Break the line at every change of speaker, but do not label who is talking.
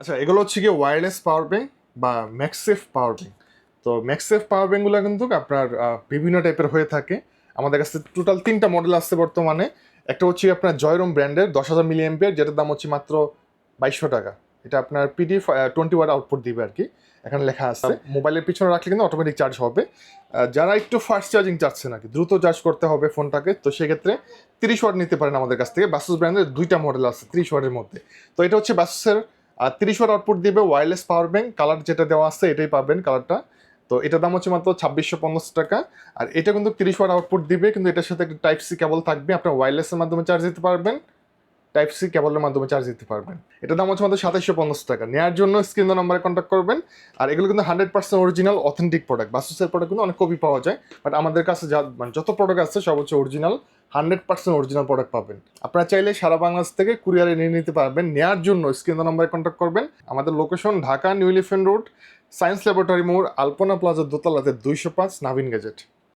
আচ্ছা, এগুলো হচ্ছে গিয়ে ওয়্যারলেস পাওয়ার ব্যাংক বা ম্যাক্সেফ পাওয়ার ব্যাংক। তো ম্যাক্সেফ পাওয়ার ব্যাংকগুলো কিন্তু আপনার বিভিন্ন টাইপের হয়ে থাকে। আমাদের কাছে টোটাল 3টা মডেল আছে বর্তমানে। একটা হচ্ছে আপনার জয়রম ব্র্যান্ডের 10,000 মিলি এম্পিয়ার, যেটার দাম হচ্ছে মাত্র 2200 টাকা। এটা আপনার পিডি 20 ওয়াট আউটপুট দিবে আর কি, এখানে লেখা আছে। মোবাইলের পিছনে রাখলে কিন্তু অটোমেটিক চার্জ হবে। যারা একটু ফাস্ট চার্জিং চাচ্ছেন আর কি, দ্রুত চার্জ করতে হবে ফোনটাকে, তো সেক্ষেত্রে 30 ওয়াট নিতে পারেন আমাদের কাছ থেকে। বাসুস ব্র্যান্ডের 2টা মডেল আছে 30 ওয়াটের মধ্যে। তো এটা হচ্ছে বাসুসের 30 ওয়াট আউটপুট দিবে, ওয়্যারলেস পাওয়ার ব্যাংক। কালার যেটা দেওয়া আছে এটাই পাবেন কালারটা। তো এটার দাম হচ্ছে মাত্র 2650 টাকা। আর এটা কিন্তু 30 ওয়াট আউটপুট দিবে, কিন্তু এটার সাথে একটা টাইপ সি কেবল থাকবে, আপনার ওয়্যারলেসের মাধ্যমে চার্জ দিতে পারবেন, টাইপ সি কেবলের মাধ্যমে চার্জ দিতে পারবেন। এটার দাম হচ্ছে মাত্র 2750 টাকা। নেওয়ার জন্য স্ক্রিন নাম্বারে কন্ট্যাক্ট করবেন। আর এগুলো কিন্তু 100% অরিজিনাল অথেন্টিক প্রোডাক্ট। বাসুসের প্রোডাক্ট কিন্তু অনেক কপি পাওয়া যায়, বাট আমাদের কাছে যত প্রোডাক্ট আছে সব হচ্ছে অরিজিনাল, 100% অরিজিনাল প্রোডাক্ট পাবেন। আপনারা চাইলে সারা বাংলাদেশ থেকে কুরিয়ারে নিয়ে নিতে পারবেন। নেওয়ার জন্য স্ক্রিন নাম্বারে কন্ট্যাক্ট করবেন। আমাদের location Dhaka new elephant road, science laboratory মোড়, আলপনা প্লাজার দোতলাতে 205, নাভিন গ্যাজেট।